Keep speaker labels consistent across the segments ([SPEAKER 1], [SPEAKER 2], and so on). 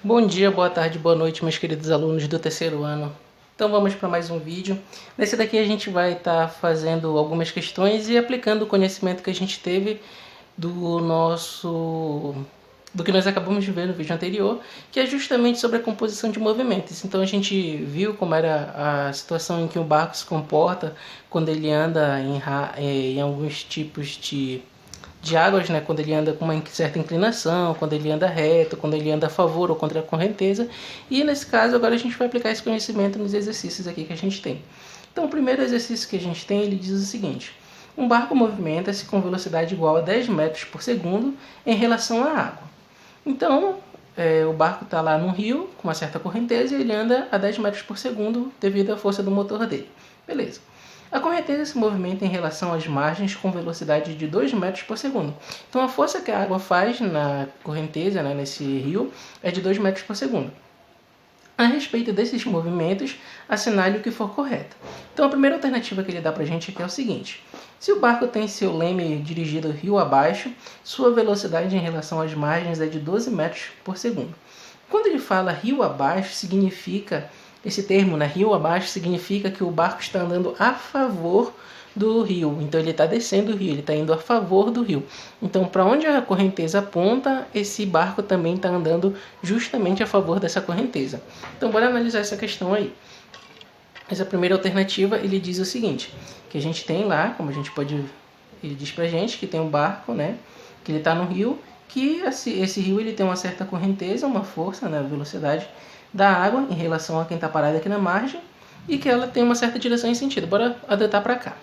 [SPEAKER 1] Bom dia, boa tarde, boa noite, meus queridos alunos do terceiro ano. Então vamos para mais um vídeo. Nesse daqui a gente vai estar fazendo algumas questões e aplicando o conhecimento que a gente teve do que nós acabamos de ver no vídeo anterior, que é justamente sobre a composição de movimentos. Então a gente viu como era a situação em que o barco se comporta quando ele anda em alguns tipos de águas, né? Quando ele anda com uma certa inclinação, quando ele anda reto, quando ele anda a favor ou contra a correnteza. E nesse caso agora a gente vai aplicar esse conhecimento nos exercícios aqui que a gente tem. Então o primeiro exercício que a gente tem, ele diz o seguinte: um barco movimenta-se com velocidade igual a 10 metros por segundo em relação à água. Então o barco está lá num rio com uma certa correnteza e ele anda a 10 metros por segundo devido à força do motor dele. Beleza. A correnteza se movimenta em relação às margens com velocidade de 2 metros por segundo. Então a força que a água faz na correnteza, né, nesse rio, é de 2 metros por segundo. A respeito desses movimentos, assinale o que for correto. Então a primeira alternativa que ele dá para a gente aqui é o seguinte: se o barco tem seu leme dirigido rio abaixo, sua velocidade em relação às margens é de 12 metros por segundo. Quando ele fala rio abaixo, significa... Esse termo, né, rio abaixo, significa que o barco está andando a favor do rio. Então ele está descendo o rio, ele está indo a favor do rio. Então para onde a correnteza aponta, esse barco também está andando justamente a favor dessa correnteza. Então bora analisar essa questão aí. Essa primeira alternativa, ele diz o seguinte, que a gente tem lá, como a gente pode... Ele diz pra gente que tem um barco, né, que ele está no rio, que esse rio ele tem uma certa correnteza, uma força, né, velocidade da água em relação a quem está parado aqui na margem e que ela tem uma certa direção e sentido. Bora adotar para cá.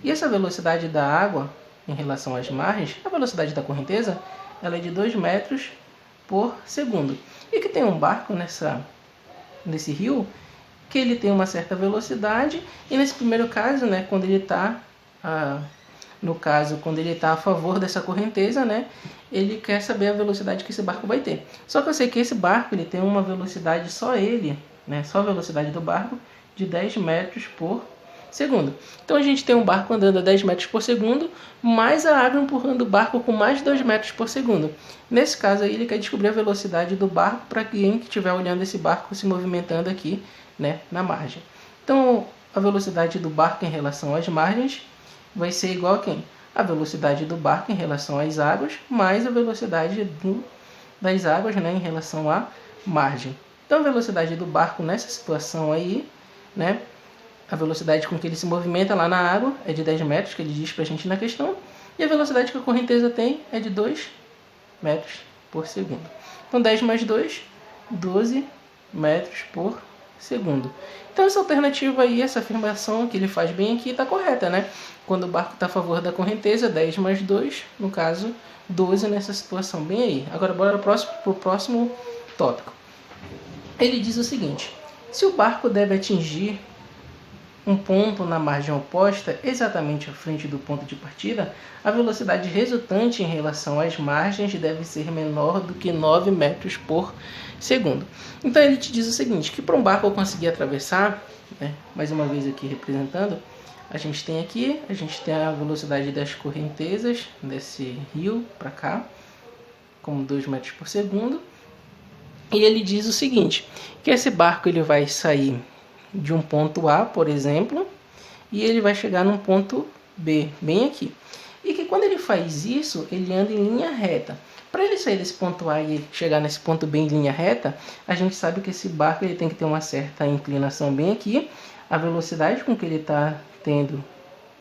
[SPEAKER 1] E essa velocidade da água em relação às margens, a velocidade da correnteza, ela é de 2 metros por segundo. E que tem um barco nesse rio que ele tem uma certa velocidade e nesse primeiro caso, né, quando ele está... quando ele está a favor dessa correnteza, né, ele quer saber a velocidade que esse barco vai ter. Só que eu sei que esse barco ele tem uma velocidade, só a velocidade do barco, de 10 metros por segundo. Então a gente tem um barco andando a 10 metros por segundo, mais a água empurrando o barco com mais 2 metros por segundo. Nesse caso aí, ele quer descobrir a velocidade do barco para quem estiver olhando esse barco se movimentando aqui, né, na margem. Então a velocidade do barco em relação às margens vai ser igual a quem? A velocidade do barco em relação às águas, mais a velocidade das águas, né, em relação à margem. Então a velocidade do barco nessa situação aí, né, a velocidade com que ele se movimenta lá na água é de 10 metros, que ele diz pra gente na questão, e a velocidade que a correnteza tem é de 2 metros por segundo. Então 10 mais 2, 12 metros por segundo. Então essa alternativa aí, essa afirmação que ele faz bem aqui está correta, né? Quando o barco está a favor da correnteza, 10 mais 2, no caso 12 nessa situação, bem aí. Agora bora para o próximo tópico. Ele diz o seguinte: se o barco deve atingir um ponto na margem oposta, exatamente à frente do ponto de partida, a velocidade resultante em relação às margens deve ser menor do que 9 metros por segundo. Então ele te diz o seguinte, que para um barco conseguir atravessar, né, mais uma vez aqui representando, a gente tem a velocidade das correntezas desse rio para cá, como 2 metros por segundo, e ele diz o seguinte, que esse barco ele vai sair de um ponto A, por exemplo, e ele vai chegar num ponto B, bem aqui. E que quando ele faz isso, ele anda em linha reta. Para ele sair desse ponto A e chegar nesse ponto B em linha reta, a gente sabe que esse barco ele tem que ter uma certa inclinação bem aqui. A velocidade com que ele está tendo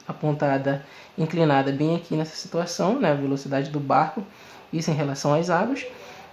[SPEAKER 1] apontada, inclinada bem aqui nessa situação, né? A velocidade do barco, isso em relação às águas.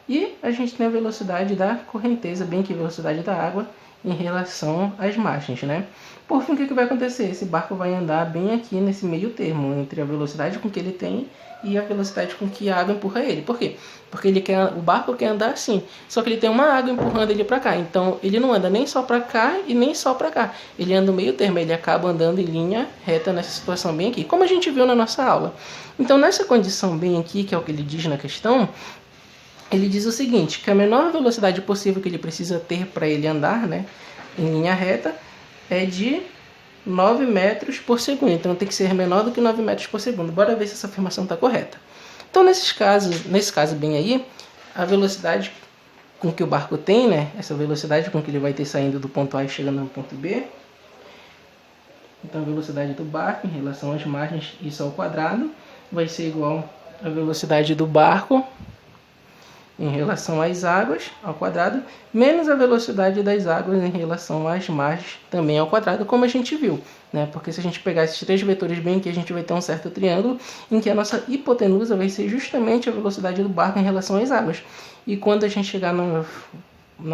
[SPEAKER 1] E a gente tem a velocidade da correnteza, bem aqui a velocidade da água, em relação às margens, né? Por fim, o que vai acontecer? Esse barco vai andar bem aqui nesse meio termo, entre a velocidade com que ele tem e a velocidade com que a água empurra ele. Por quê? Porque o barco quer andar assim, só que ele tem uma água empurrando ele para cá. Então, ele não anda nem só para cá e nem só para cá. Ele anda no meio termo, ele acaba andando em linha reta nessa situação bem aqui, como a gente viu na nossa aula. Então, nessa condição bem aqui, que é o que ele diz na questão, ele diz o seguinte, que a menor velocidade possível que ele precisa ter para ele andar, né, em linha reta é de 9 metros por segundo. Então tem que ser menor do que 9 metros por segundo. Bora ver se essa afirmação está correta. Então nesse caso bem aí, a velocidade com que o barco tem, né? Essa velocidade com que ele vai ter saindo do ponto A e chegando no ponto B. Então a velocidade do barco em relação às margens, isso ao quadrado, vai ser igual à velocidade do barco em relação às águas ao quadrado, menos a velocidade das águas em relação às margens também ao quadrado, como a gente viu, né? Porque se a gente pegar esses três vetores bem aqui, a gente vai ter um certo triângulo em que a nossa hipotenusa vai ser justamente a velocidade do barco em relação às águas. E quando a gente chegar na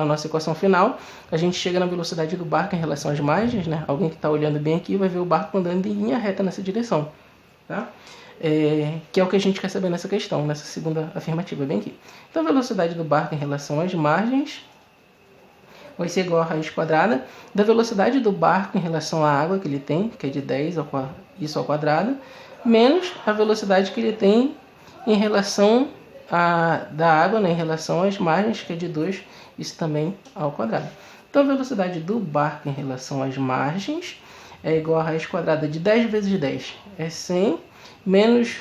[SPEAKER 1] nossa equação final, a gente chega na velocidade do barco em relação às margens, né? Alguém que está olhando bem aqui vai ver o barco andando em linha reta nessa direção, tá? Que é o que a gente quer saber nessa questão, nessa segunda afirmativa bem aqui. Então a velocidade do barco em relação às margens vai ser igual a raiz quadrada da velocidade do barco em relação à água que ele tem, que é de 10 isso ao quadrado, menos a velocidade que ele tem em relação da água, né, em relação às margens, que é de 2, isso também ao quadrado. Então a velocidade do barco em relação às margens é igual a raiz quadrada de 10 vezes 10, é 100, menos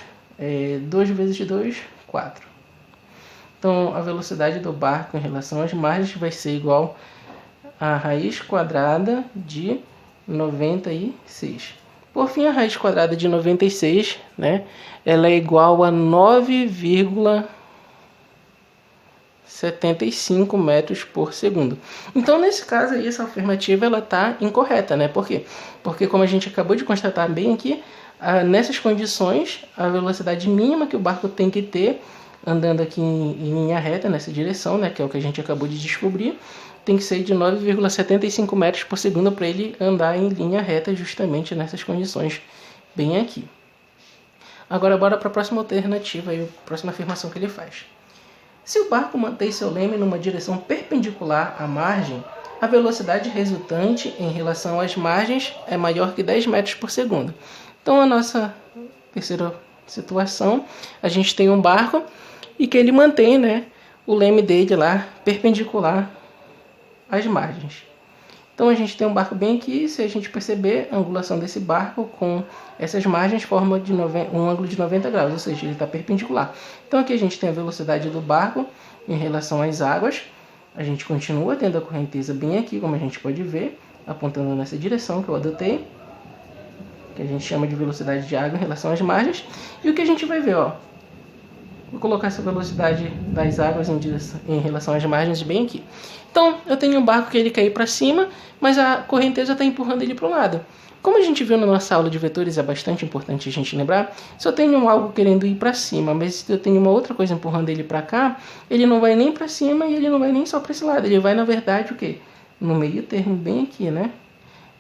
[SPEAKER 1] 2 vezes 2, 4. Então a velocidade do barco em relação às margens vai ser igual a raiz quadrada de 96. Por fim, a raiz quadrada de 96, né, ela é igual a 9,75 metros por segundo. Então, nesse caso aí, essa afirmativa está incorreta, né? Por quê? Porque, como a gente acabou de constatar bem aqui, nessas condições, a velocidade mínima que o barco tem que ter, andando aqui em linha reta, nessa direção, né, que é o que a gente acabou de descobrir, tem que ser de 9,75 metros por segundo para ele andar em linha reta justamente nessas condições bem aqui. Agora bora para a próxima alternativa, a próxima afirmação que ele faz. Se o barco mantém seu leme numa direção perpendicular à margem, a velocidade resultante em relação às margens é maior que 10 metros por segundo. Então a nossa terceira situação, a gente tem um barco e que ele mantém, né, o leme dele lá perpendicular às margens. Então a gente tem um barco bem aqui, se a gente perceber, a angulação desse barco com essas margens forma um ângulo de 90 graus, ou seja, ele está perpendicular. Então aqui a gente tem a velocidade do barco em relação às águas, a gente continua tendo a correnteza bem aqui, como a gente pode ver, apontando nessa direção que eu adotei, que a gente chama de velocidade de água em relação às margens, e o que a gente vai ver, ó, vou colocar essa velocidade das águas em relação às margens bem aqui. Então, eu tenho um barco que ele quer ir para cima, mas a correnteza está empurrando ele para um lado. Como a gente viu na nossa aula de vetores, é bastante importante a gente lembrar, se eu tenho algo querendo ir para cima, mas se eu tenho uma outra coisa empurrando ele para cá, ele não vai nem para cima e ele não vai nem só para esse lado. Ele vai, na verdade, o quê? No meio termo, bem aqui, né?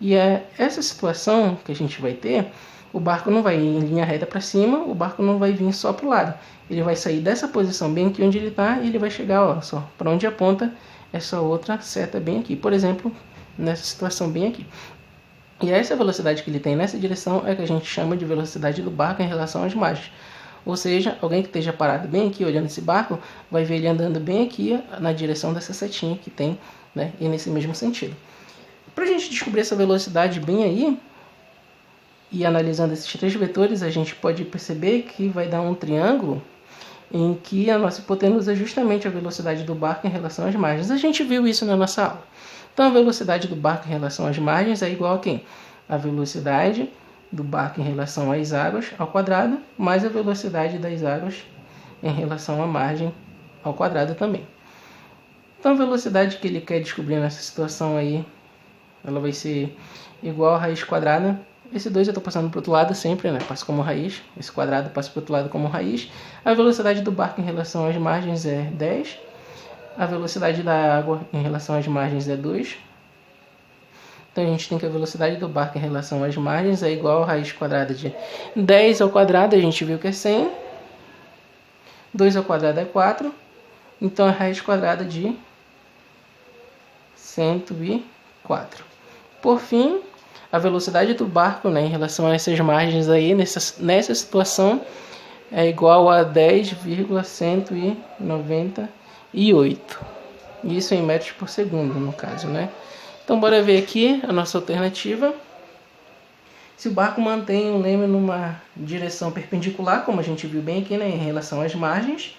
[SPEAKER 1] E é essa situação que a gente vai ter, o barco não vai ir em linha reta para cima, o barco não vai vir só para o lado. Ele vai sair dessa posição bem aqui onde ele está e ele vai chegar, ó, só para onde aponta essa outra seta bem aqui. Por exemplo, nessa situação bem aqui. E essa velocidade que ele tem nessa direção é que a gente chama de velocidade do barco em relação às margens. Ou seja, alguém que esteja parado bem aqui olhando esse barco, vai ver ele andando bem aqui na direção dessa setinha que tem, né, e nesse mesmo sentido. Para a gente descobrir essa velocidade bem aí, e analisando esses três vetores, a gente pode perceber que vai dar um triângulo em que a nossa hipotenusa é justamente a velocidade do barco em relação às margens. A gente viu isso na nossa aula. Então a velocidade do barco em relação às margens é igual a quem? A velocidade do barco em relação às águas ao quadrado, mais a velocidade das águas em relação à margem ao quadrado também. Então a velocidade que ele quer descobrir nessa situação aí, ela vai ser igual a raiz quadrada. Esse 2 eu estou passando para o outro lado sempre, né? Passa como raiz. Esse quadrado passa para o outro lado como raiz. A velocidade do barco em relação às margens é 10. A velocidade da água em relação às margens é 2. Então a gente tem que a velocidade do barco em relação às margens é igual a raiz quadrada de 10 ao quadrado, a gente viu que é 100. 2 ao quadrado é 4. Então a raiz quadrada de 104. Por fim, a velocidade do barco, né, em relação a essas margens aí, nessa situação, é igual a 10,198. Isso em metros por segundo, no caso, né? Então, bora ver aqui a nossa alternativa. Se o barco mantém um leme numa direção perpendicular, como a gente viu bem aqui, né, em relação às margens,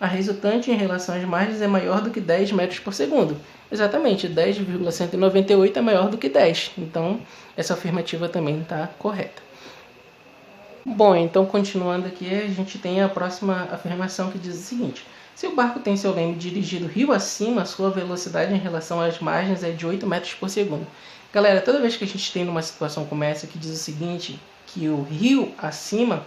[SPEAKER 1] a resultante em relação às margens é maior do que 10 metros por segundo. Exatamente, 10,198 é maior do que 10. Então, essa afirmativa também está correta. Bom, então continuando aqui, a gente tem a próxima afirmação que diz o seguinte: se o barco tem seu leme dirigido rio acima, sua velocidade em relação às margens é de 8 metros por segundo. Galera, toda vez que a gente tem uma situação como essa que diz o seguinte, que o rio acima,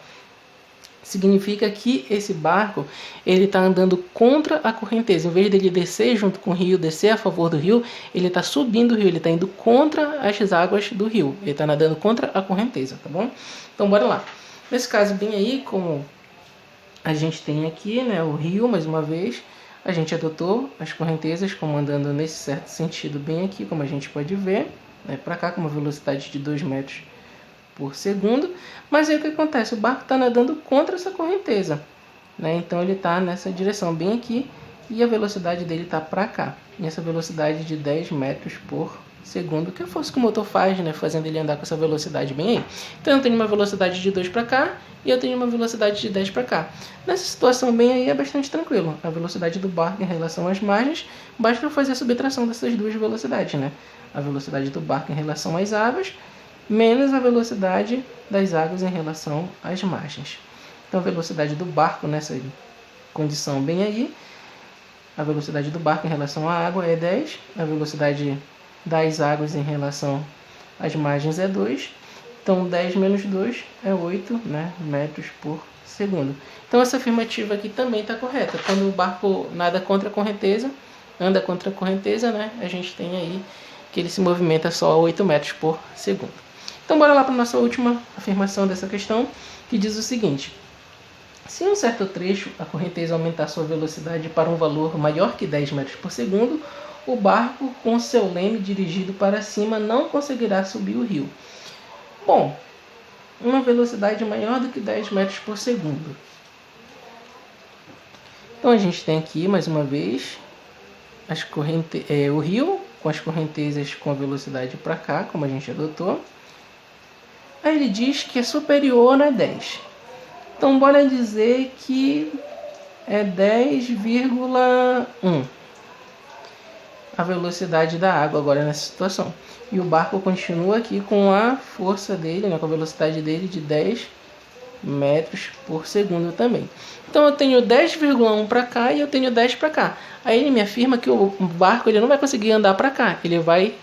[SPEAKER 1] significa que esse barco ele está andando contra a correnteza. Em vez dele descer junto com o rio, descer a favor do rio, ele está subindo o rio, ele está indo contra as águas do rio. Ele está nadando contra a correnteza, tá bom? Então, bora lá. Nesse caso, bem aí, como a gente tem aqui, né, o rio, mais uma vez, a gente adotou as correntezas como andando nesse certo sentido bem aqui, como a gente pode ver, né, para cá com uma velocidade de 2 metros por segundo. Mas aí o que acontece? O barco está nadando contra essa correnteza, né? Então ele está nessa direção bem aqui e a velocidade dele está para cá. E essa velocidade de 10 metros por segundo, que é a força que o motor faz, né, fazendo ele andar com essa velocidade bem aí. Então eu tenho uma velocidade de 2 para cá e eu tenho uma velocidade de 10 para cá. Nessa situação bem aí é bastante tranquilo. A velocidade do barco em relação às margens, basta eu fazer a subtração dessas duas velocidades, né? A velocidade do barco em relação às águas menos a velocidade das águas em relação às margens. Então a velocidade do barco nessa condição bem aí, a velocidade do barco em relação à água é 10, a velocidade das águas em relação às margens é 2, então 10 menos 2 é 8, né, metros por segundo. Então essa afirmativa aqui também está correta. Quando o barco nada contra a correnteza, anda contra a correnteza, né, a gente tem aí que ele se movimenta só a 8 metros por segundo. Então bora lá para a nossa última afirmação dessa questão, que diz o seguinte: se em um certo trecho a correnteza aumentar sua velocidade para um valor maior que 10 metros por segundo, o barco com seu leme dirigido para cima não conseguirá subir o rio. Bom, uma velocidade maior do que 10 metros por segundo. Então a gente tem aqui mais uma vez o rio com as correntezas com a velocidade para cá, como a gente adotou. Aí ele diz que é superior a 10. Então, bora dizer que é 10,1 a velocidade da água agora nessa situação. E o barco continua aqui com a força dele, né, com a velocidade dele de 10 metros por segundo também. Então, eu tenho 10,1 para cá e eu tenho 10 para cá. Aí ele me afirma que o barco ele não vai conseguir andar para cá. Ele vai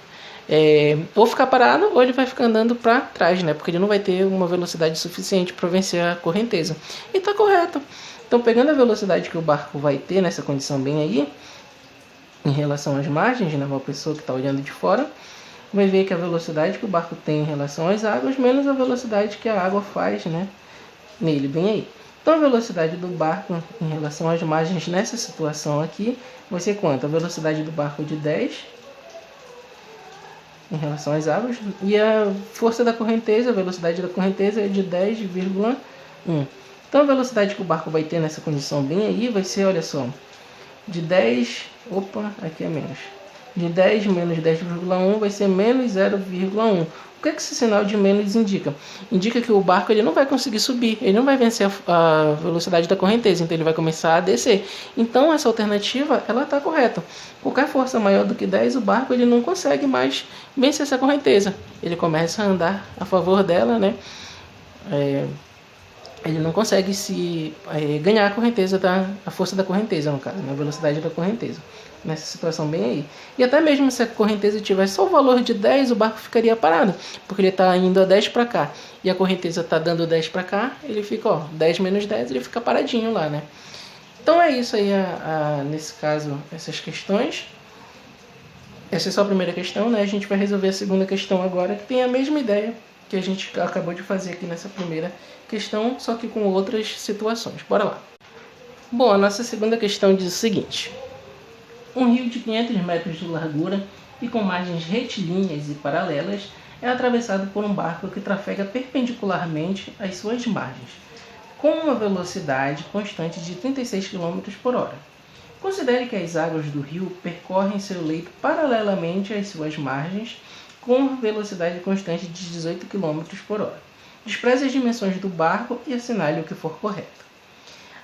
[SPEAKER 1] ou ficar parado ou ele vai ficar andando para trás, né? Porque ele não vai ter uma velocidade suficiente para vencer a correnteza. E está correto. Então, pegando a velocidade que o barco vai ter nessa condição bem aí, em relação às margens, né? Uma pessoa que está olhando de fora vai ver que a velocidade que o barco tem em relação às águas menos a velocidade que a água faz, né, nele, bem aí. Então, a velocidade do barco em relação às margens nessa situação aqui vai ser quanto? A velocidade do barco de 10 em relação às águas, e a força da correnteza, a velocidade da correnteza é de 10,1. Então a velocidade que o barco vai ter nessa condição bem aí vai ser, olha só, de 10, aqui é menos, de 10 menos 10,1 vai ser menos 0,1. O que esse sinal de menos indica? Indica que o barco ele não vai conseguir subir, ele não vai vencer a velocidade da correnteza, então ele vai começar a descer. Então essa alternativa ela está correta. Qualquer força maior do que 10, o barco ele não consegue mais vencer essa correnteza. Ele começa a andar a favor dela, né? Ele não consegue ganhar a correnteza, a força da correnteza, no caso, a velocidade da correnteza. Nessa situação bem aí. E até mesmo se a correnteza tivesse só o valor de 10, o barco ficaria parado, porque ele está indo a 10 para cá e a correnteza está dando 10 para cá, ele fica 10 menos 10, ele fica paradinho lá, né? Então é isso aí, nesse caso, essas questões. Essa é só a primeira questão, né? A gente vai resolver a segunda questão agora, que tem a mesma ideia que a gente acabou de fazer aqui nessa primeira questão, só que com outras situações. Bora lá. Bom, a nossa segunda questão diz o seguinte: um rio de 500 metros de largura e com margens retilíneas e paralelas é atravessado por um barco que trafega perpendicularmente às suas margens, com uma velocidade constante de 36 km por hora. Considere que as águas do rio percorrem seu leito paralelamente às suas margens com velocidade constante de 18 km por hora. Despreze as dimensões do barco e assinale o que for correto.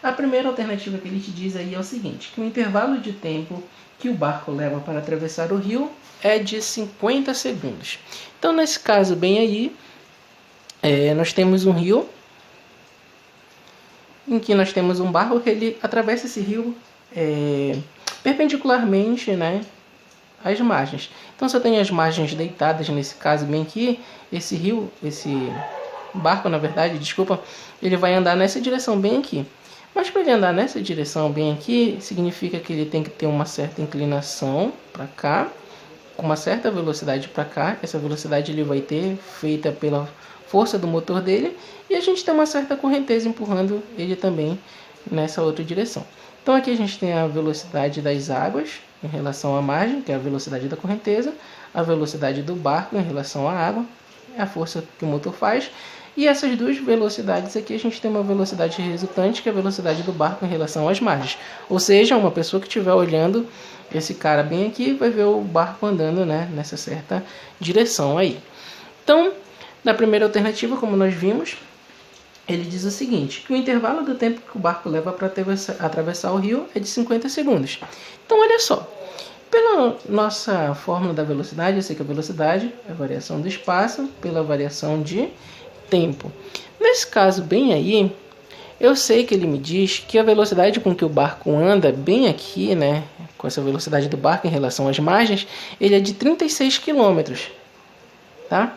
[SPEAKER 1] A primeira alternativa que ele te diz aí é o seguinte, que o intervalo de tempo que o barco leva para atravessar o rio é de 50 segundos. Então, nesse caso bem aí, nós temos um rio em que nós temos um barco que ele atravessa esse rio perpendicularmente, né, às margens. Então, se eu tenho as margens deitadas, nesse caso bem aqui, esse barco, na verdade, desculpa, ele vai andar nessa direção bem aqui. Mas para ele andar nessa direção bem aqui, significa que ele tem que ter uma certa inclinação para cá, com uma certa velocidade para cá. Essa velocidade ele vai ter feita pela força do motor dele, e a gente tem uma certa correnteza empurrando ele também nessa outra direção. Então aqui a gente tem a velocidade das águas em relação à margem, que é a velocidade da correnteza, a velocidade do barco em relação à água, a força que o motor faz, e essas duas velocidades aqui a gente tem uma velocidade resultante, que é a velocidade do barco em relação às margens. Ou seja, uma pessoa que estiver olhando esse cara bem aqui vai ver o barco andando, né, nessa certa direção aí. Então, na primeira alternativa, como nós vimos, ele diz o seguinte, que o intervalo do tempo que o barco leva para atravessar o rio é de 50 segundos. Então, olha só, pela nossa fórmula da velocidade, eu sei que a velocidade é a variação do espaço pela variação de tempo. Nesse caso bem aí, eu sei que ele me diz que a velocidade com que o barco anda bem aqui, né, com essa velocidade do barco em relação às margens, ele é de 36 km, tá?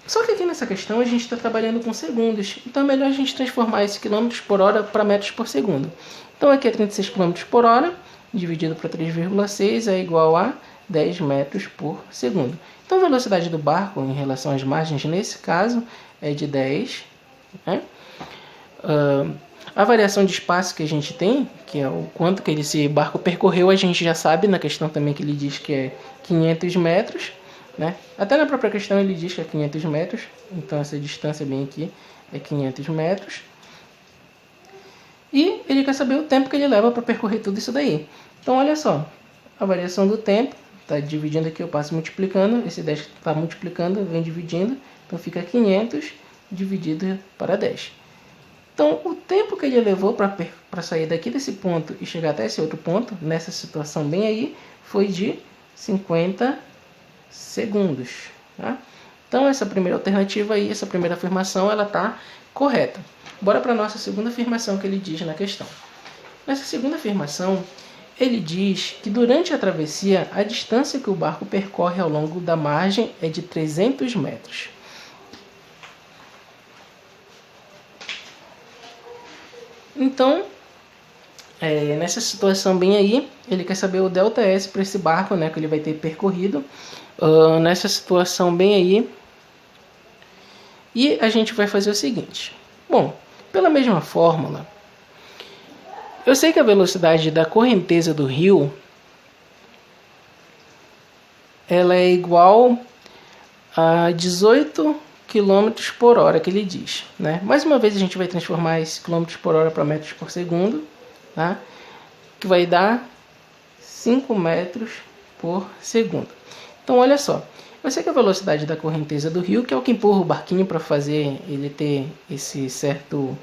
[SPEAKER 1] Só que aqui nessa questão a gente está trabalhando com segundos, então é melhor a gente transformar esse quilômetros por hora para metros por segundo. Então aqui é 36 km por hora, dividido para 3,6 é igual a 10 metros por segundo. Então a velocidade do barco em relação às margens, nesse caso, é de 10. Né? A variação de espaço que a gente tem, que é o quanto que esse barco percorreu, a gente já sabe na questão também que ele diz que é 500 metros. Né? Até na própria questão ele diz que é 500 metros, então essa distância bem aqui é 500 metros. E ele quer saber o tempo que ele leva para percorrer tudo isso daí. Então olha só, a variação do tempo, está dividindo aqui, eu passo multiplicando, esse 10 está multiplicando, vem dividindo, então fica 500 dividido para 10. Então o tempo que ele levou para sair daqui desse ponto e chegar até esse outro ponto, nessa situação bem aí, foi de 50 segundos. Tá? Então essa primeira alternativa aí, essa primeira afirmação, ela está correta. Bora para a nossa segunda afirmação que ele diz na questão. Nessa segunda afirmação, ele diz que durante a travessia, a distância que o barco percorre ao longo da margem é de 300 metros. Então, nessa situação bem aí, ele quer saber o ΔS para esse barco, né, que ele vai ter percorrido. Nessa situação bem aí, e a gente vai fazer o seguinte. Bom, pela mesma fórmula, eu sei que a velocidade da correnteza do rio ela é igual a 18 km por hora, que ele diz. Né? Mais uma vez a gente vai transformar esse km por hora para metros por segundo, tá? Que vai dar 5 metros por segundo. Então olha só, eu sei que a velocidade da correnteza do rio, que é o que empurra o barquinho para fazer ele ter esse certo...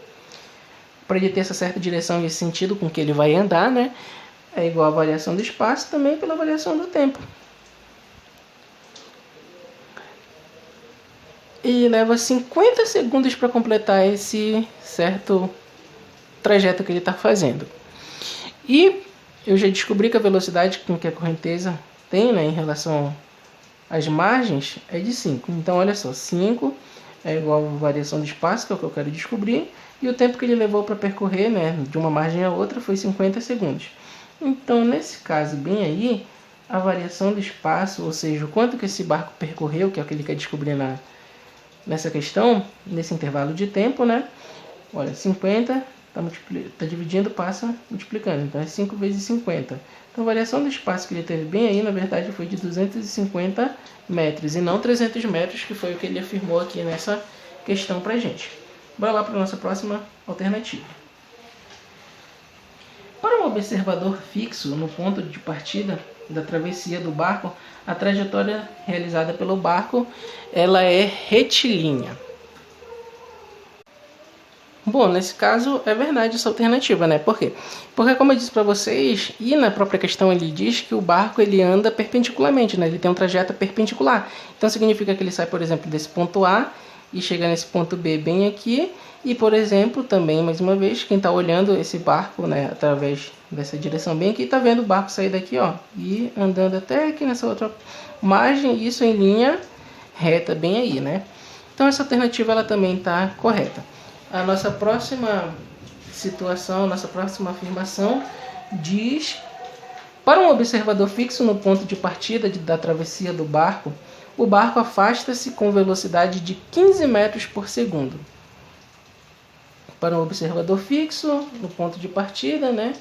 [SPEAKER 1] para ele ter essa certa direção e esse sentido com que ele vai andar, né? É igual a variação do espaço também pela variação do tempo. E leva 50 segundos para completar esse certo trajeto que ele está fazendo. E eu já descobri que a velocidade com que a correnteza tem, né, em relação às margens é de 5. Então olha só, 5 é igual a variação do espaço, que é o que eu quero descobrir. E o tempo que ele levou para percorrer, né, de uma margem a outra foi 50 segundos. Então, nesse caso bem aí, a variação do espaço, ou seja, o quanto que esse barco percorreu, que é o que ele quer descobrir nessa questão, nesse intervalo de tempo, né? Olha, 50, tá dividindo, passa multiplicando. Então, é 5 vezes 50. Então, a variação do espaço que ele teve bem aí, na verdade, foi de 250 metros, e não 300 metros, que foi o que ele afirmou aqui nessa questão pra gente. Bora lá para a nossa próxima alternativa. Para um observador fixo no ponto de partida da travessia do barco, a trajetória realizada pelo barco ela é retilínea. Bom, nesse caso é verdade essa alternativa, né? Por quê? Porque como eu disse para vocês, e na própria questão ele diz que o barco ele anda perpendicularmente, né? Ele tem um trajeto perpendicular. Então significa que ele sai, por exemplo, desse ponto A e chega nesse ponto B bem aqui. E, por exemplo, também, mais uma vez, quem está olhando esse barco, né, através dessa direção bem aqui, está vendo o barco sair daqui, ó, e andando até aqui nessa outra margem, isso em linha reta bem aí, né? Então essa alternativa ela também está correta. A nossa próxima situação, nossa próxima afirmação diz: para um observador fixo no ponto de partida da travessia do barco, o barco afasta-se com velocidade de 15 metros por segundo. Para um observador fixo no ponto de partida, né,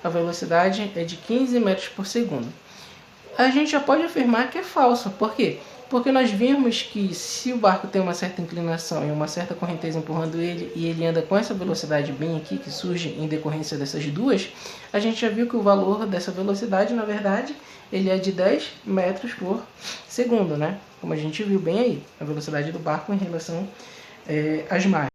[SPEAKER 1] a velocidade é de 15 metros por segundo. A gente já pode afirmar que é falso. Por quê? Porque nós vimos que se o barco tem uma certa inclinação e uma certa correnteza empurrando ele, e ele anda com essa velocidade bem aqui, que surge em decorrência dessas duas, a gente já viu que o valor dessa velocidade, na verdade, ele é de 10 metros por segundo, né? Como a gente viu bem aí, a velocidade do barco em relação às margens.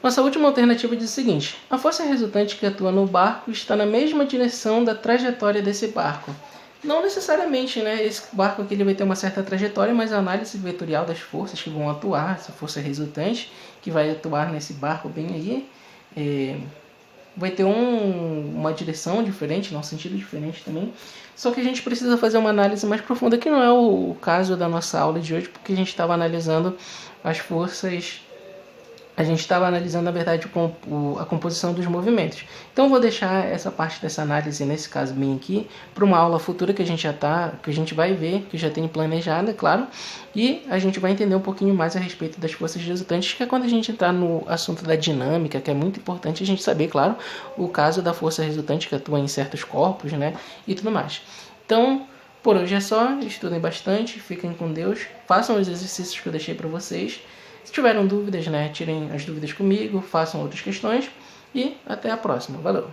[SPEAKER 1] Nossa última alternativa diz o seguinte: a força resultante que atua no barco está na mesma direção da trajetória desse barco. Não necessariamente, né? Esse barco aqui ele vai ter uma certa trajetória, mas a análise vetorial das forças que vão atuar, essa força resultante que vai atuar nesse barco bem aí, vai ter uma direção diferente, um sentido diferente também. Só que a gente precisa fazer uma análise mais profunda, que não é o caso da nossa aula de hoje, porque a gente estava analisando as forças. A gente estava analisando, na verdade, a composição dos movimentos. Então, eu vou deixar essa parte dessa análise, nesse caso bem aqui, para uma aula futura que a gente vai ver, que já tem planejada, claro, e a gente vai entender um pouquinho mais a respeito das forças resultantes, que é quando a gente entrar no assunto da dinâmica, que é muito importante a gente saber, claro, o caso da força resultante que atua em certos corpos, né, e tudo mais. Então, por hoje é só, estudem bastante, fiquem com Deus, façam os exercícios que eu deixei para vocês. Se tiveram dúvidas, né, tirem as dúvidas comigo, façam outras questões e até a próxima. Valeu!